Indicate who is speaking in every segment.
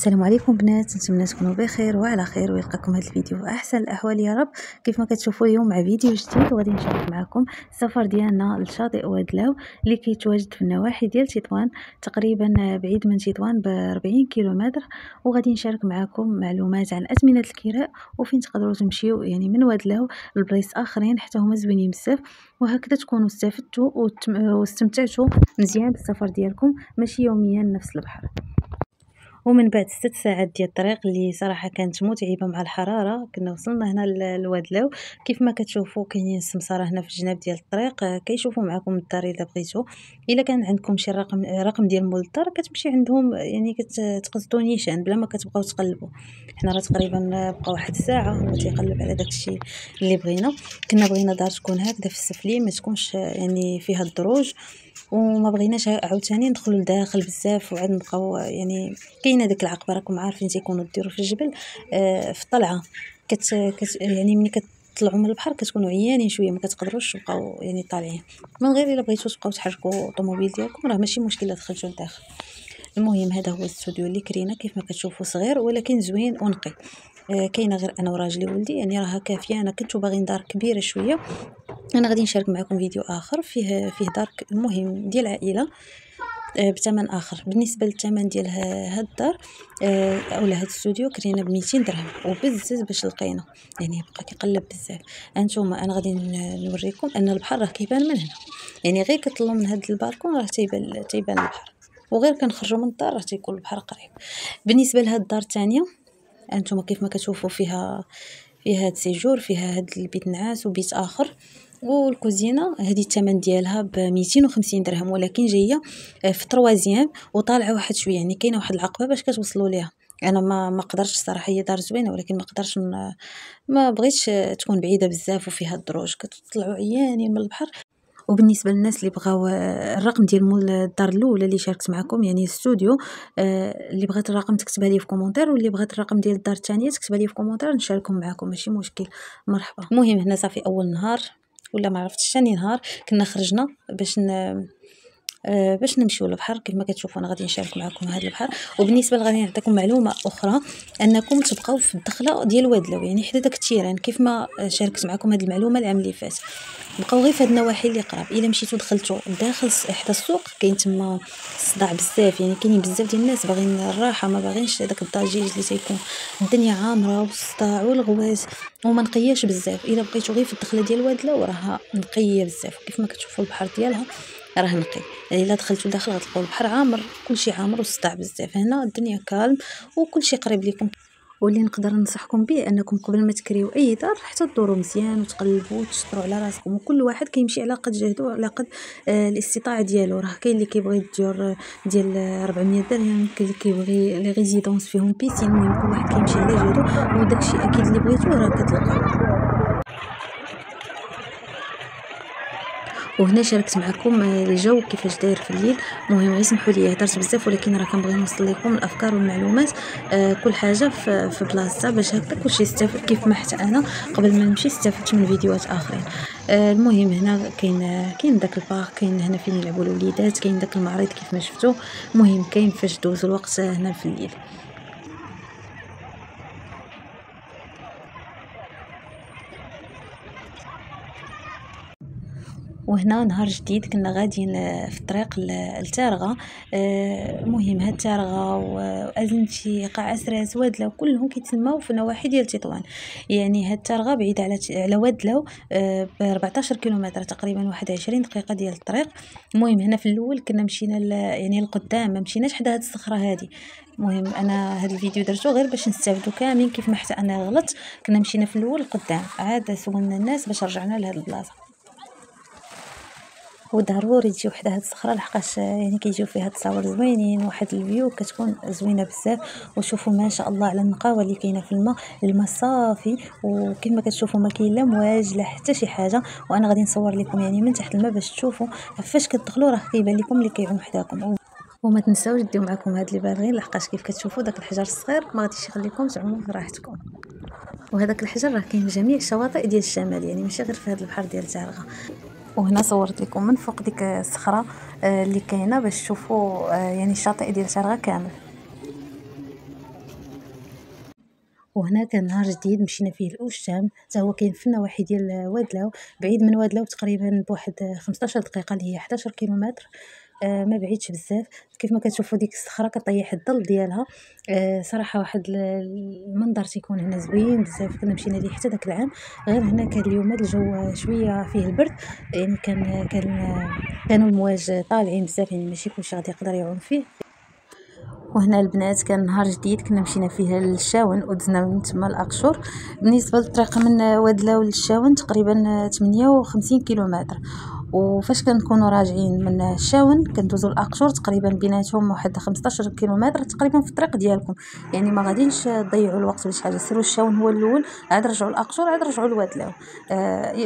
Speaker 1: السلام عليكم بنات، نتمنى تكونوا بخير وعلى خير ويلقاكم هذا الفيديو في احسن الاحوال يا رب. كيف ما كتشوفوا اليوم مع فيديو جديد وغادي نشارك معكم السفر ديالنا لشاطئ وادلاو اللي كيتواجد في النواحي ديال تطوان، تقريبا بعيد من تطوان ب 40 كيلومتر. وغادي نشارك معكم معلومات عن اثمنه الكراء وفين تقدروا تمشيو يعني من وادلاو لبلايص اخرين حتى هما زوينين بزاف، وهكذا تكونوا استفدتوا واستمتعتوا مزيان بالسفر ديالكم، ماشي يوميا نفس البحر. ومن بعد 6 ساعات ديال الطريق اللي صراحه كانت متعبه مع الحراره، كنا وصلنا هنا لوادلاو. كيف ما كتشوفوا كاينين السمساره هنا في الجناب ديال الطريق، كيشوفوا معكم الدار الا بغيتوا. الا كان عندكم شي رقم ديال مول الدار كتمشي عندهم، يعني كتقصدوا نيشان بلا ما كتبقاو تقلبوا. حنا راه تقريبا بقى واحد الساعه هو تيقلب على داكشي اللي بغينا. كنا بغينا دار تكون هكذا في السفلي، ما تكونش يعني فيها الدروج، وما بغيناش عاوتاني ندخلوا لداخل بزاف وعاد نبقاو يعني كاينه ديك العقبه راكم عارفين تيكونوا ديروا في الجبل. في الطلعه يعني ملي كتطلعوا من البحر كتكونوا عيانين شويه، ما كتقدروش تبقاو يعني طالعين. من غير الا بغيتوا تبقاو تحركوا الطوموبيل ديالكم راه ماشي مشكل دخلتوا لداخل. المهم هذا هو الاستوديو اللي كرينا، كيف ما كتشوفوا صغير ولكن زوين ونقي. كاينه غير انا وراجلي ولدي، يعني راها كافيه. انا كنت باغي دار كبيره شويه. انا غادي نشارك معكم فيديو اخر فيه دار المهم ديال العائله بثمن اخر. بالنسبه للثمن ديال هاد الدار اولا هاد الاستوديو كرينا ب 200 درهم وبزز باش لقينا، يعني بقى كيقلب بزاف. انتما انا غادي نوريكم ان البحر راه كيبان من هنا، يعني غير كطلعوا من هاد البالكون راه تيبان البحر، وغير كنخرجوا من الدار راه تيكون البحر قريب. بالنسبه لهاد الدار الثانيه، انتما كيف ما كتشوفوا فيها هاد سيجور، فيها هاد البيت نعاس وبيت اخر. والكوزينه هذه الثمن ديالها ب 250 درهم، ولكن جايه في طروازيام وطالعه واحد شويه، يعني كاينه واحد العقبه باش كتوصلوا ليها. انا ما قدرتش الصراحه، هي دار زوينه ولكن ما قدرتش ما بغيتش تكون بعيده بزاف وفيها الدروج كتطلعوا عيانين من البحر. وبالنسبه للناس اللي بغاو الرقم ديال مول الدار الاولى اللي شاركت معكم يعني الاستوديو، اللي بغات الرقم تكتبها لي في كومونتير، واللي بغات الرقم ديال الدار الثانيه تكتبها لي في كومونتير نشاركهم معكم، ماشي مشكل. مرحبا. المهم هنا صافي اول نهار ولا ما عرفتش ثاني نهار كنا خرجنا باش نمشيو للبحر. كيف ما كتشوفوا انا غادي نشارك معكم هذا البحر. وبالنسبه غادي نعطيكم معلومه اخرى، انكم تبقاو في الدخله ديال وادلاو، يعني حدا داك التيران. كيف ما شاركت معكم هذه المعلومه العام اللي فات، بقاو غير في هاد النواحي اللي قراب. الا مشيتو دخلتو داخل حدا السوق كاين تما الصداع بزاف، يعني كاينين بزاف ديال الناس باغيين الراحه، ما باغينش داك الضجيج اللي تيكون. الدنيا عامره والصداع والغواز وما نقياش بزاف. الا بقيتو غير في الدخله ديال وادلاو راها نقيه بزاف. كيف ما كتشوفوا البحر ديالها راه نقي، يعني الا دخلتوا داخل غتلقاو البحر عامر، كلشي عامر والصداع بزاف. هنا الدنيا كالم وكلشي قريب لكم. واللي نقدر ننصحكم به انكم قبل ما تكريو اي دار حتى تدوروا مزيان وتقلبوا وتشطروا على راسكم، وكل واحد كيمشي على قد جهده وعلى قد الاستطاعه ديالو. راه كاين اللي كيبغي الديور ديال 400 درهم، كاين اللي كيبغي لي ريزيدونس فيهم بيسين. المهم كل واحد كيمشي على جهده، وداكشي اكيد اللي بغيتو راه كتلقاو. وهنا شاركت معكم الجو كيفاش داير في الليل. المهم غير سمحوا لي هضرت بزاف، ولكن راه كنبغي نوصل لكم الافكار والمعلومات كل حاجه في بلاصتها، باش هكا كلشي يستافد. كيف ما حتى انا قبل ما نمشي استفدت من فيديوهات اخرين. المهم هنا كاين داك البارك، كاين هنا فين يلعبوا الوليدات، كاين داك المعرض كيف ما شفتوا. المهم كاين فاش دوزوا الوقت هنا في الليل. وهنا نهار جديد كنا غاديين في الطريق لتارغه. المهم هاد تارغه وازنتي قاع سراس وادلاو كلهم كيتسماو في نواحي ديال تطوان. يعني هاد تارغه بعيده على وادلاو ب 14 كيلومتر تقريبا، 21 دقيقه ديال الطريق. المهم هنا في الاول كنا مشينا يعني القدام، ما مشيناش حدا هاد الصخره هادي. المهم انا هاد الفيديو درتو غير باش نستافدوا كاملين، كيف ما حتى انا غلطت. كنا مشينا في الاول القدام، عاد سولنا الناس باش رجعنا لهاد البلاصه. وضروري تجيو حدا هاد الصخره لحقاش يعني كيجيو فيها تصاور زوينين، واحد الفيو كتكون زوينه بزاف. وشوفوا ما شاء الله على النقاوه اللي كاينه في الماء صافي، وكما كتشوفوا ما كاين لا مواج لا حتى شي حاجه. وانا غادي نصور لكم يعني من تحت الماء باش تشوفوا فاش كتدخلوا راه كيبان لكم اللي كيعوم حداكم. وما تنساوش ديو معكم هاد اللي بالغين، لحقاش كيف كتشوفوا داك الحجر الصغير ما غاديش يخليكم تعوموا براحتكم. وهذاك الحجر راه كاين في جميع الشواطئ ديال الشمال، يعني ماشي غير في هذا البحر ديال تارغه. وهنا صورت لكم من فوق ديك الصخره اللي كاينه باش تشوفوا يعني الشاطئ ديال تارغه كامل. وهنا كان نهار جديد مشينا فيه لأوشام، حتى هو كاين في النواحي ديال وادلاو، بعيد من وادلاو تقريبا بواحد 15 دقيقه اللي هي 11 كيلومتر. ما بعيدش بزاف. كيف ما كتشوفوا ديك الصخره كطيح الظل ديالها. صراحه واحد المنظر تيكون هنا زوين بزاف. كنا مشينا ليه حتى داك العام. غير هنا كان اليوم الجو شويه فيه البرد، يعني كانوا المواج طالعين بزاف، يعني ماشي كلشي غادي يقدر يعوم فيه. وهنا البنات كان نهار جديد كنا مشينا فيه للشاون ودزنا من تما لاقشور. بالنسبه للطريق من وادلاو للشاون تقريبا 58 كيلومتر. وفاش كنكونوا راجعين من الشاون كندوزو لاقشور تقريبا بيناتهم واحد 15 كيلومتر تقريبا في الطريق ديالكم، يعني ما غاديش تضيعوا الوقت بشي حاجه. سيروا الشاون هو الاول، عاد رجعوا لاقشور، عاد رجعوا لوادلاو.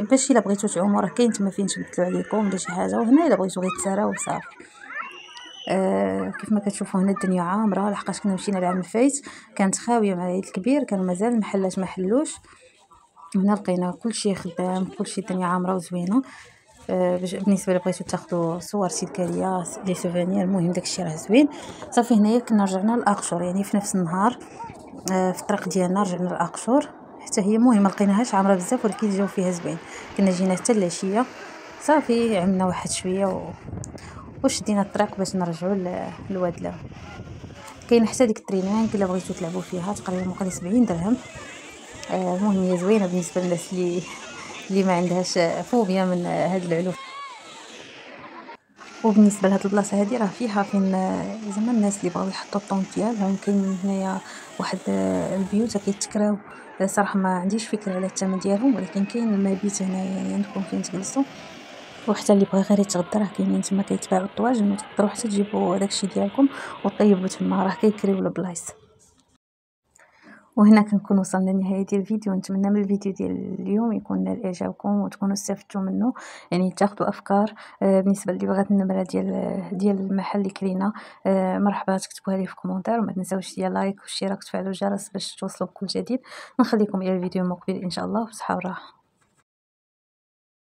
Speaker 1: باش الا بغيتو تعوموا راه كاين تما فين تبدلوا عليكم ولا شي حاجه، وهنا الا بغيتو غير تساراو وصافي. كيف ما كتشوفوا هنا الدنيا عامره، لحقاش كنا مشينا العام الفايت كانت خاويه مع العيد الكبير، كانوا مازال المحلات ما حلوش. هنا لقينا كلشي خدام، كلشي الدنيا عامره وزوينه. بالنسبه لبغيتو تاخذوا صور تذكاريه لي سوفونير، المهم داكشي راه زوين. صافي هنايا كنا رجعنا لاقشور، يعني في نفس النهار في الطريق ديالنا رجعنا لاقشور. حتى هي المهم ما لقيناهاش عامره بزاف، ولكن الجو فيها زوين. كنا جينا حتى العشيه، صافي عملنا واحد شويه وشدينا الطريق باش نرجعوا لوادلاو. كاين حتى ديك الترينين الا بغيتو تلعبوا فيها تقريبا مقري 70 درهم. المهم هي زوينه بالنسبه للناس اللي ما عندهاش فوبيا من هاد العلوم. وبالنسبه لهاد البلاصه هادي راه فيها فين زعما الناس اللي بغاو يحطوا الطونط ديالهم. كاين هنايا واحد البيوت كيتكراو. صراحه ما عنديش فكره على الثمن ديالهم، ولكن كاين المبيت هنايا يعني عندكم فين تجلسوا. وحتى اللي بغى غير يتغدى راه كاينين تما كيتباعوا الطواجن، وتقدروا حتى تجيبوا داكشي ديالكم وطيبوا تما، راه كيكريو البلايص. وهنا كنكون وصلنا لنهايه ديال الفيديو. نتمنى من الفيديو ديال اليوم يكون نال اعجابكم وتكونوا استفدتوا منه، يعني تاخذوا افكار. بالنسبه اللي بغات النمره ديال المحل اللي كرينا، مرحبا تكتبوها لي في كومونتير، وما تنساوش ديال لايك والاشتراك وتفعلوا الجرس باش توصلوا بكل جديد. نخليكم الى الفيديو المقبل ان شاء الله، وصحه وراحه.